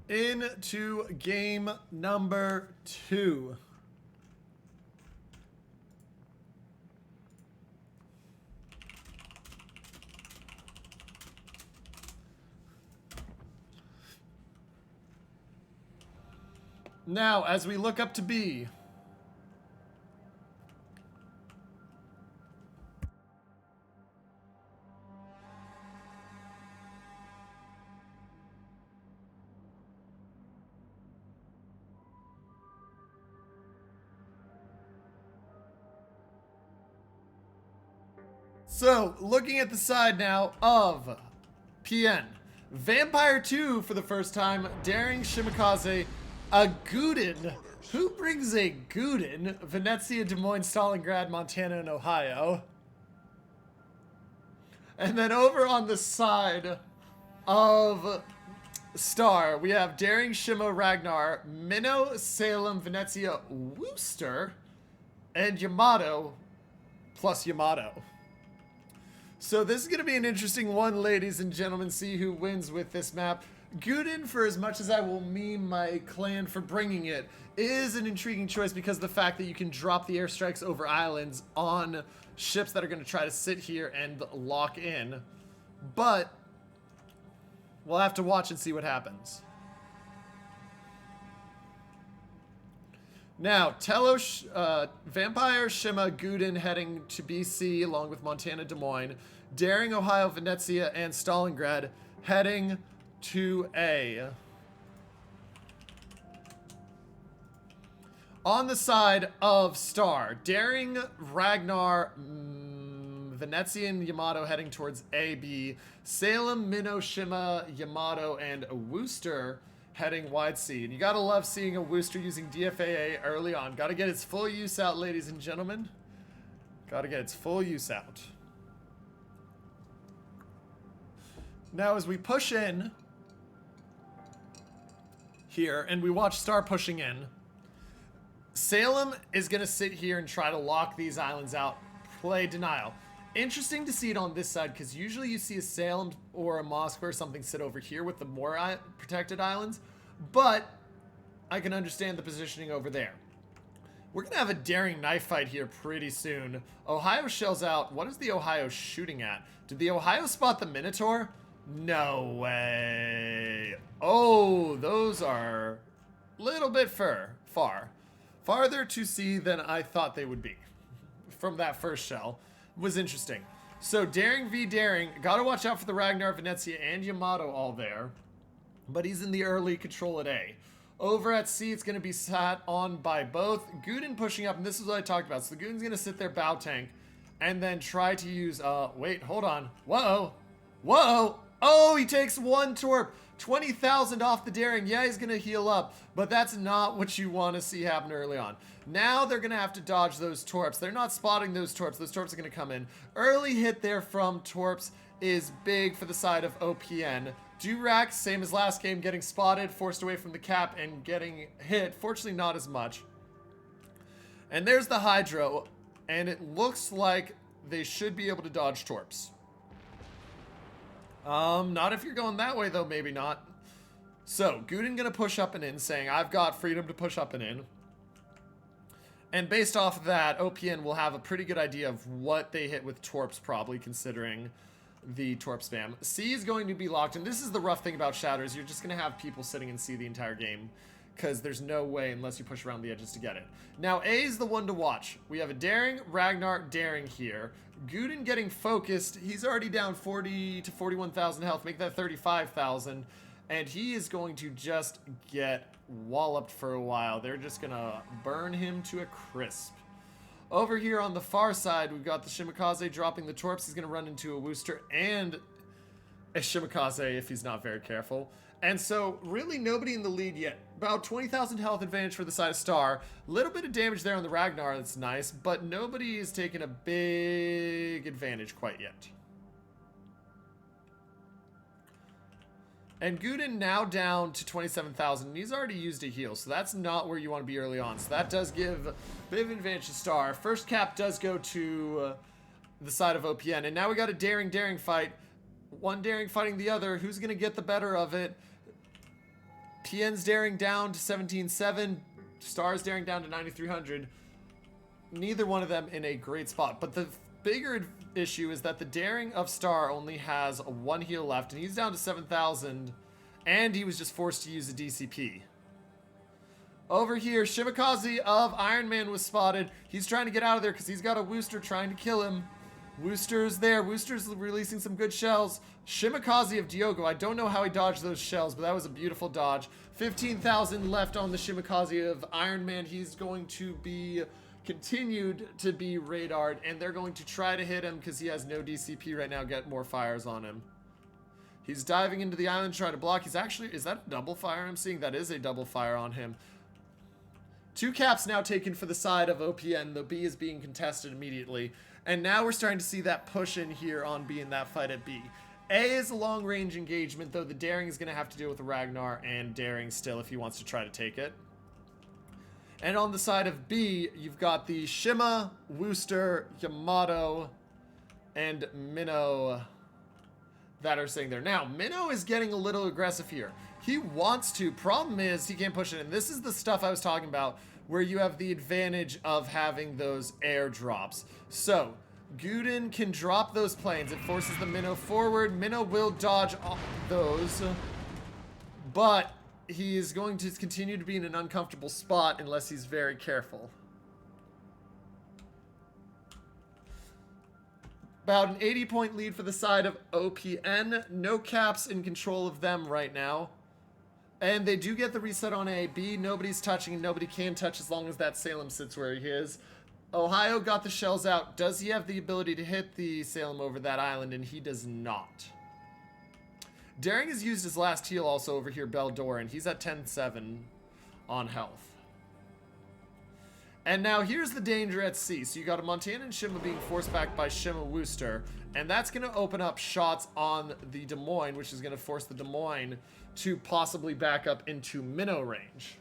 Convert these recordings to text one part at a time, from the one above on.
Into game number 2. Now, as we look up to B, so looking at the side now of PN, Vampire 2 for the first time, daring Shimakaze, a Guden. Who brings a Guden? Venezia, Des Moines, Stalingrad, Montana, and Ohio. And then over on the side of Star, we have Daring Shimo Ragnar, Minnow, Salem, Venezia, Worcester, and Yamato plus Yamato. So this is going to be an interesting one, ladies and gentlemen. See who wins with this map. Guden, for as much as I will meme my clan for bringing it, is an intriguing choice because of the fact that you can drop the airstrikes over islands on ships that are going to try to sit here and lock in. But we'll have to watch and see what happens. Now, Vampire, Shima, Guden heading to BC along with Montana, Des Moines. Daring, Ohio, Venezia, and Stalingrad heading to A. On the side of Star, Daring, Ragnar, Venezia, and Yamato heading towards AB. Salem, Minnow, Shima, Yamato, and Worcester heading wide sea. And you gotta love seeing a Worcester using DFAA early on. Gotta get its full use out, ladies and gentlemen. Gotta get its full use out. Now as we push in here and we watch Star pushing in, Salem is gonna sit here and try to lock these islands out, play denial. Interesting to see it on this side because usually you see a Salem or a Moscow or something sit over here with the more protected islands, but I can understand the positioning over there. We're going to have a daring knife fight here pretty soon. Ohio shells out. What is the Ohio shooting at? Did the Ohio spot the Minotaur? No way. Oh, those are a little bit far. Farther to see than I thought they would be from that first shell. Was interesting. So Daring v Daring, gotta watch out for the Ragnar, Venezia, and Yamato all there. But he's in the early control at A. Over at C, it's gonna be sat on by both. Guden pushing up, and this is what I talked about. So the Guden's gonna sit there, bow tank, and then try to use, wait, hold on. Whoa. Whoa. Oh, he takes one torp. 20,000 off the Daring. Yeah, he's gonna heal up, but that's not what you want to see happen early on. Now they're gonna have to dodge those torps. They're not spotting those torps. Those torps are gonna come in. Early hit there from torps is big for the side of OPN. Durac, same as last game, getting spotted, forced away from the cap, and getting hit. Fortunately, not as much. And there's the Hydro, and it looks like they should be able to dodge torps. Not if you're going that way, though. Maybe not. So, Guden gonna push up and in, saying, I've got freedom to push up and in. And based off of that, OPN will have a pretty good idea of what they hit with torps, probably, considering the torp spam. C is going to be locked, and this is the rough thing about Shatter, is you're just gonna have people sitting in C the entire game, because there's no way unless you push around the edges to get it. Now, A is the one to watch. We have a Daring, Ragnar, Daring here. Guden getting focused. He's already down 40 to 41,000 health. Make that 35,000. And he is going to just get walloped for a while. They're just going to burn him to a crisp. Over here on the far side, we've got the Shimakaze dropping the torps. He's going to run into a Worcester and a Shimakaze if he's not very careful. And so, really nobody in the lead yet. About 20,000 health advantage for the side of Star. A little bit of damage there on the Ragnar, that's nice. But nobody is taking a big advantage quite yet. And Guden now down to 27,000. And he's already used a heal, so that's not where you want to be early on. So that does give a bit of advantage to Star. First cap does go to the side of OPN. And now we got a Daring fight. One Daring fighting the other. Who's going to get the better of it? OPN's daring down to 17.7. Star's daring down to 9,300. Neither one of them in a great spot. But the bigger issue is that the daring of Star only has one heal left, and he's down to 7,000. And he was just forced to use a DCP. Over here, Shimikaze of Iron Man was spotted. He's trying to get out of there because he's got a Wooster trying to kill him. Wooster's there. Wooster's releasing some good shells. Shimikaze of Diogo. I don't know how he dodged those shells, but that was a beautiful dodge. 15,000 left on the Shimikaze of Iron Man. He's going to be continued to be radared, and they're going to try to hit him because he has no DCP right now. Get more fires on him. He's diving into the island trying to block. He's actually... Is that a double fire I'm seeing? That is a double fire on him. 2 caps now taken for the side of OPN. The B is being contested immediately. And now we're starting to see that push in here on B in that fight at B. A is a long-range engagement, though the daring is going to have to deal with Ragnar and daring still if he wants to try to take it. And on the side of B, you've got the Shima, Wooster, Yamato, and Minnow that are sitting there. Now, Minnow is getting a little aggressive here. He wants to. Problem is, he can't push it. And this is the stuff I was talking about, where you have the advantage of having those airdrops. So, Guden can drop those planes. It forces the Minnow forward. Minnow will dodge all those. But he is going to continue to be in an uncomfortable spot unless he's very careful. About an 80-point lead for the side of OPN. No caps in control of them right now. And they do get the reset on A. B, nobody's touching, and nobody can touch as long as that Salem sits where he is. Ohio got the shells out. Does he have the ability to hit the Salem over that island? And he does not. Daring has used his last heal also over here, Beldor, and he's at 10-7 on health. And now here's the danger at C. So you got a Montana and Shima being forced back by Shima Wooster. And that's going to open up shots on the Des Moines, which is going to force the Des Moines to possibly back up into Minnow range.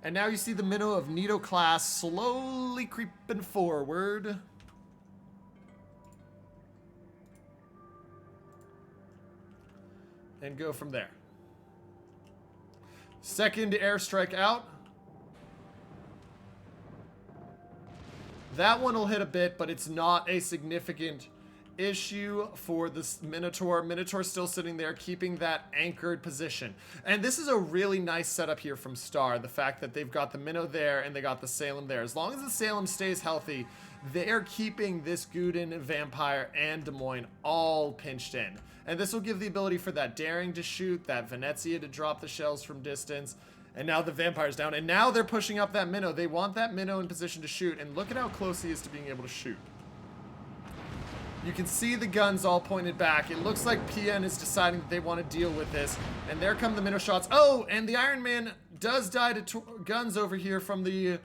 And now you see the Minnow of Nito class slowly creeping forward. And go from there. Second airstrike out. That one will hit a bit, but it's not a significant issue for this Minotaur. Minotaur's still sitting there, keeping that anchored position. And this is a really nice setup here from Star. The fact that they've got the Minnow there and they got the Salem there. As long as the Salem stays healthy, they're keeping this Guden, Vampire, and Des Moines all pinched in. And this will give the ability for that Daring to shoot, that Venezia to drop the shells from distance. And now the Vampire's down. And now they're pushing up that Minnow. They want that Minnow in position to shoot. And look at how close he is to being able to shoot. You can see the guns all pointed back. It looks like PN is deciding that they want to deal with this. And there come the Minnow shots. Oh, and the Iron Man does die to guns over here from the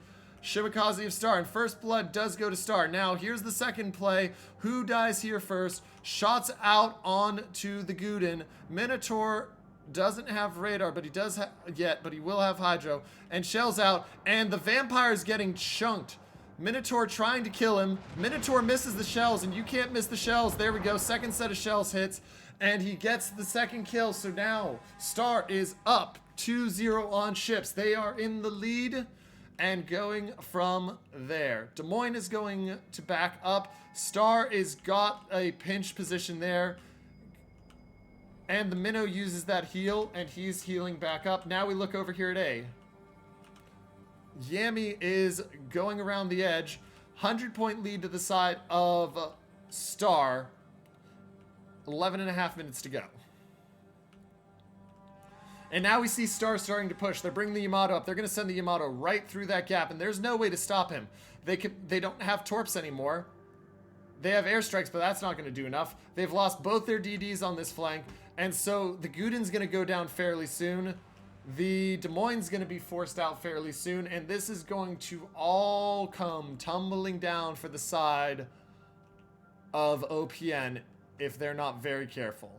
Shimikaze of Star. And first blood does go to Star. Now, here's the second play. Who dies here first? Shots out on to the Guden. Minotaur doesn't have radar, but he does yet, but he will have hydro. And shells out, and the Vampire's getting chunked. Minotaur trying to kill him. Minotaur misses the shells, and you can't miss the shells. There we go. Second set of shells hits, and he gets the second kill. So now Star is up 2-0 on ships. They are in the lead and going from there. Des Moines is going to back up. Star is got a pinch position there. And the Minnow uses that heal, and he's healing back up. Now we look over here at A. Yami is going around the edge. 100-point lead to the side of Star. 11.5 minutes to go. And now we see Star starting to push. They're bringing the Yamato up. They're going to send the Yamato right through that gap, and there's no way to stop him. They don't have torps anymore. They have airstrikes, but that's not going to do enough. They've lost both their DDs on this flank, and so the Guden's going to go down fairly soon. The Des Moines is going to be forced out fairly soon, and this is going to all come tumbling down for the side of OPN if they're not very careful.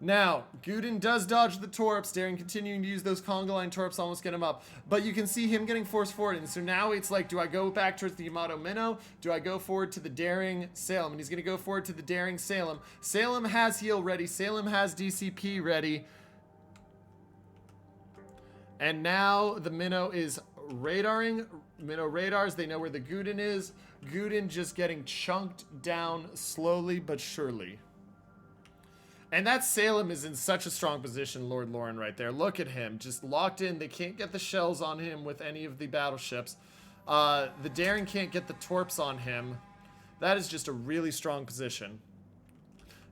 Now, Gudin does dodge the torps. Daring continuing to use those conga line torps, almost get him up. But you can see him getting forced forward. And so now it's like, do I go back towards the Yamato Minnow? Do I go forward to the Daring Salem? And he's going to go forward to the Daring Salem. Salem has heal ready. Salem has DCP ready. And now the Minnow is radaring. Minnow radars. They know where the Gudin is. Gudin just getting chunked down slowly but surely. And that Salem is in such a strong position, Lord Lauren, right there. Look at him, just locked in. They can't get the shells on him with any of the battleships. The Daring can't get the torps on him. That is just a really strong position.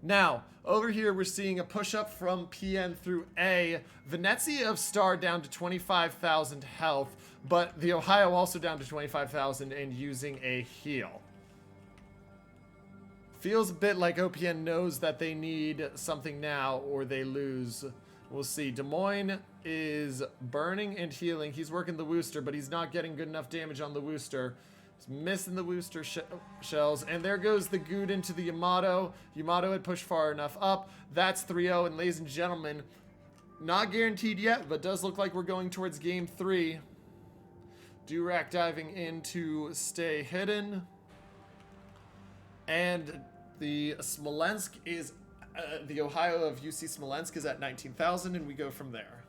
Now, over here we're seeing a push-up from PN through A. Venezia of Star down to 25,000 health, but the Ohio also down to 25,000 and using a heal. Feels a bit like OPN knows that they need something now or they lose. We'll see. Des Moines is burning and healing. He's working the Wooster, but he's not getting good enough damage on the Wooster. He's missing the Wooster shells. And there goes the Gudin to the Yamato. Yamato had pushed far enough up. That's 3-0. And ladies and gentlemen, not guaranteed yet, but does look like we're going towards game 3. Durack diving in to stay hidden. And the Smolensk is, the Ohio of UC Smolensk is at 19,000, and we go from there.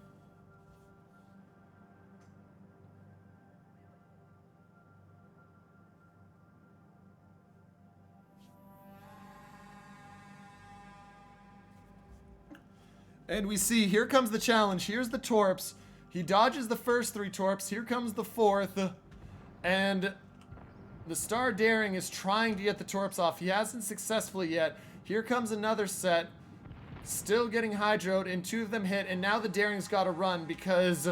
And we see, here comes the challenge. Here's the torps. He dodges the first 3 torps. Here comes the 4th. And the Star Daring is trying to get the torps off. He hasn't successfully yet. Here comes another set. Still getting hydroed, and 2 of them hit. And now the Daring's got to run because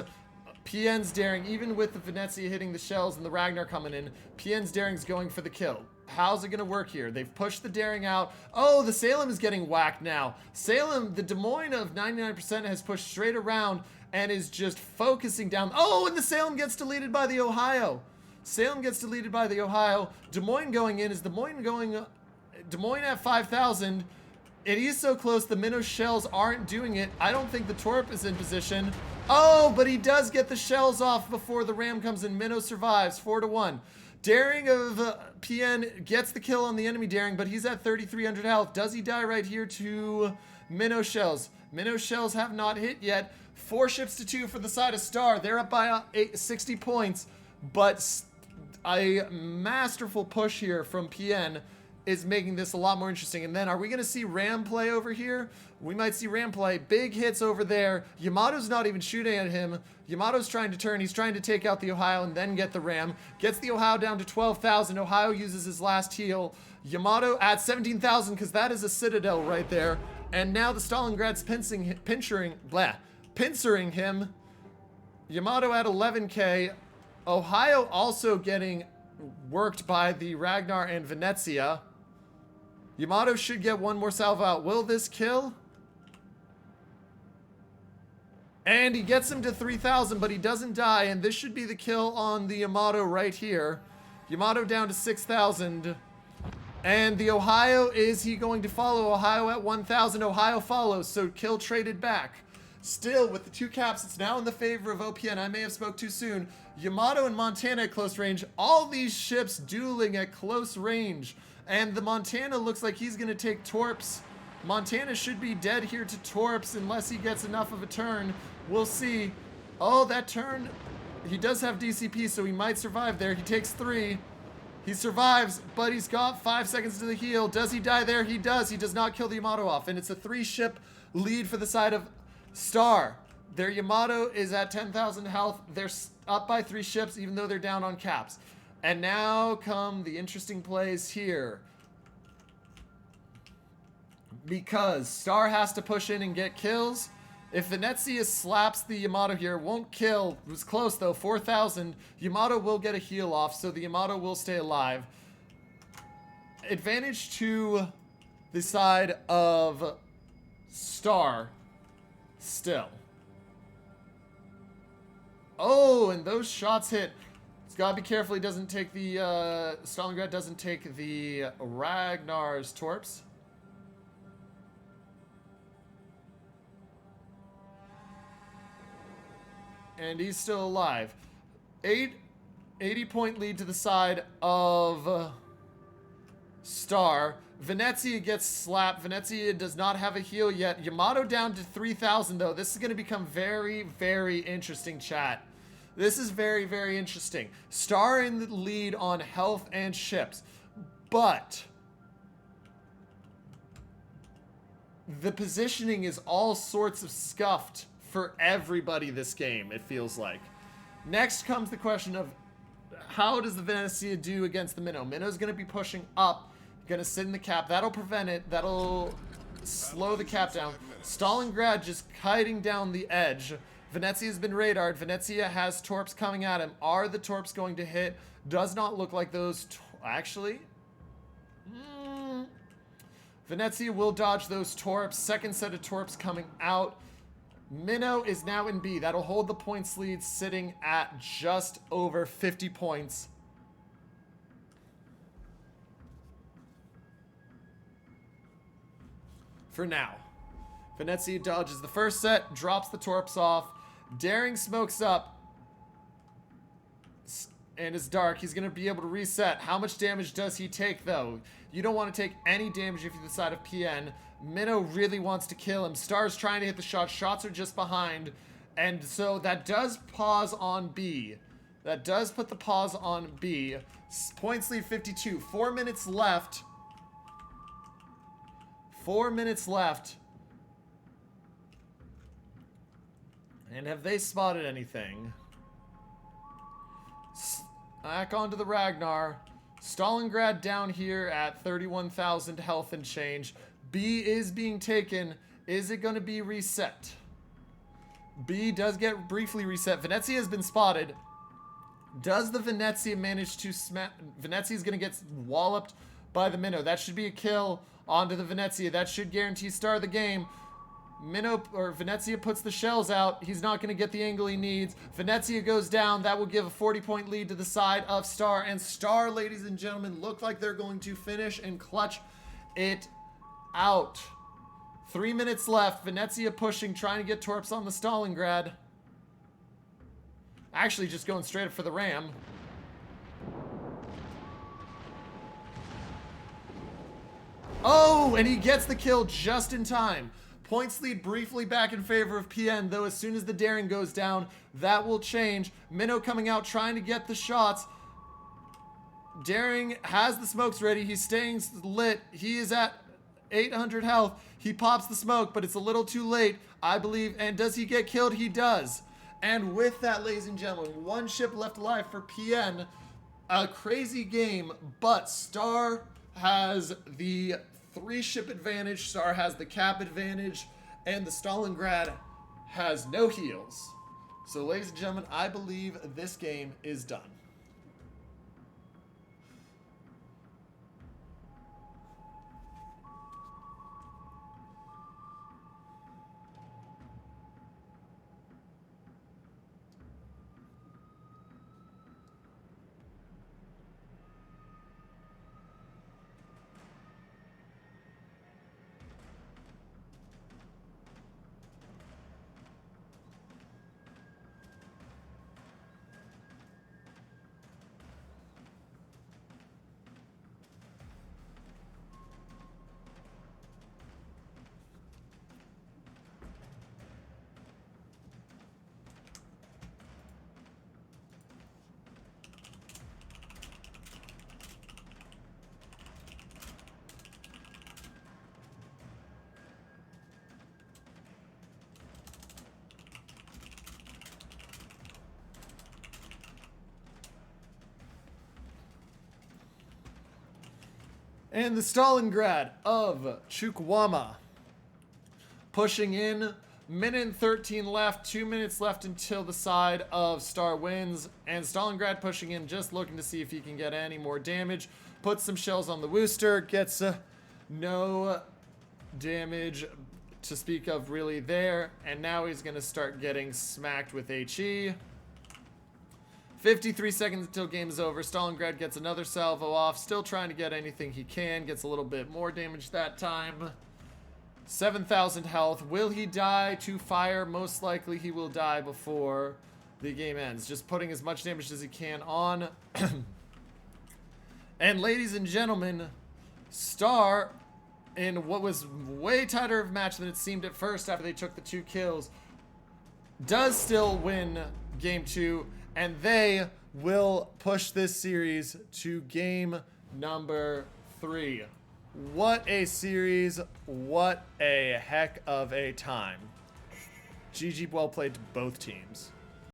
PN's Daring, even with the Venezia hitting the shells and the Ragnar coming in, PN's Daring's going for the kill. How's it going to work here? They've pushed the Daring out. Oh, the Salem is getting whacked now. Salem, the Des Moines of 99% has pushed straight around and is just focusing down. Oh, and the Salem gets deleted by the Ohio. Salem gets deleted by the Ohio. Des Moines going in. Is Des Moines going... Des Moines at 5,000. It is so close. The Minnow shells aren't doing it. I don't think the Torp is in position. Oh, but he does get the shells off before the Ram comes in. Minnow survives. 4-1. Daring of PN gets the kill on the enemy Daring, but he's at 3,300 health. Does he die right here to Minnow shells? Minnow shells have not hit yet. 4 ships to 2 for the side of Star. They're up by 60 points, but a masterful push here from PN is making this a lot more interesting. And then are we going to see Ram play over here? We might see Ram play. Big hits over there. Yamato's not even shooting at him. Yamato's trying to turn. He's trying to take out the Ohio and then get the Ram. Gets the Ohio down to 12,000. Ohio uses his last heal. Yamato at 17,000 because that is a citadel right there. And now the Stalingrad's pincering him. Yamato at 11k. Ohio also getting worked by the Ragnar and Venezia. Yamato should get one more salvo out. Will this kill? And he gets him to 3,000, but he doesn't die, and this should be the kill on the Yamato right here. Yamato down to 6,000. And the Ohio, is he going to follow? Ohio at 1,000. Ohio follows, so kill traded back. Still, with the 2 caps, it's now in the favor of OPN. I may have spoke too soon. Yamato and Montana at close range. All these ships dueling at close range. And the Montana looks like he's going to take torps. Montana should be dead here to torps unless he gets enough of a turn. We'll see. Oh, that turn. He does have DCP, so he might survive there. He takes 3. He survives, but he's got 5 seconds to the heal. Does he die there? He does. He does not kill the Yamato off. And it's a 3-ship lead for the side of Star. Their Yamato is at 10,000 health. They're up by 3 ships, even though they're down on caps. And now come the interesting plays here. Because Star has to push in and get kills. If Venezia slaps the Yamato here, won't kill. It was close though, 4,000. Yamato will get a heal off, so the Yamato will stay alive. Advantage to the side of Star still. Oh, and those shots hit. He's got to be careful he doesn't take the, Stalingrad doesn't take the Ragnar's torps. And he's still alive. 80-point lead to the side of Star. Venezia gets slapped. Venezia does not have a heal yet. Yamato down to 3,000 though. This is going to become very, very interesting, chat. This is very, very interesting. Star in the lead on health and ships. But the positioning is all sorts of scuffed for everybody this game, it feels like. Next comes the question of how does the Venezia do against the Minnow? Minnow's going to be pushing up, going to sit in the cap. That'll prevent it. That'll slow the cap down. Stalingrad just kiting down the edge. Venezia's been radared. Venezia has torps coming at him. Are the torps going to hit? Does not look like those. Actually, Venezia will dodge those torps. Second set of torps coming out. Minnow is now in B. That'll hold the points lead, sitting at just over 50 points. For now. Venezia dodges the first set, drops the torps off. Daring smokes up. And is dark. He's going to be able to reset. How much damage does he take, though? You don't want to take any damage if you're the side of PN. Minnow really wants to kill him. Star's trying to hit the shots. Shots are just behind. And so that does pause on B. That does put the pause on B. Points lead 52. 4 minutes left. 4 minutes left. And have they spotted anything? Back onto the Ragnar. Stalingrad down here at 31,000 health and change. B is being taken. Is it going to be reset? B does get briefly reset. Venezia has been spotted. Does the Venezia manage to smack? Venezia is going to get walloped by the Minnow. That should be a kill onto the Venezia. That should guarantee Star the game. Minnow or Venezia puts the shells out. He's not going to get the angle he needs. Venezia goes down. That will give a 40-point lead to the side of Star. And Star, ladies and gentlemen, look like they're going to finish and clutch it out. 3 minutes left. Venezia pushing, trying to get torps on the Stalingrad. Actually, just going straight up for the ram. Oh, and he gets the kill just in time. Points lead briefly back in favor of PN, though as soon as the Daring goes down, that will change. Minnow coming out, trying to get the shots. Daring has the smokes ready. He's staying lit. He is at 800 health. He pops the smoke, but it's a little too late, I believe. And does he get killed? He does. And with that, ladies and gentlemen, one ship left alive for PN. A crazy game, but Star has the 3-ship advantage. Star has the cap advantage, and the Stalingrad has no heals. So, ladies and gentlemen, I believe this game is done. And the Stalingrad of Chukwama pushing in. Minute and 13 left. 2 minutes left until the side of Star wins. And Stalingrad pushing in, just looking to see if he can get any more damage. Puts some shells on the Wooster. Gets no damage to speak of really there. And now he's going to start getting smacked with HE. 53 seconds until game is over. Stalingrad gets another salvo off. Still trying to get anything he can. Gets a little bit more damage that time. 7,000 health. Will he die to fire? Most likely he will die before the game ends. Just putting as much damage as he can on. And ladies and gentlemen, Star, in what was way tighter of a match than it seemed at first after they took the 2 kills, does still win game 2, and they will push this series to game number 3. What a series. What a heck of a time. GG, well played to both teams.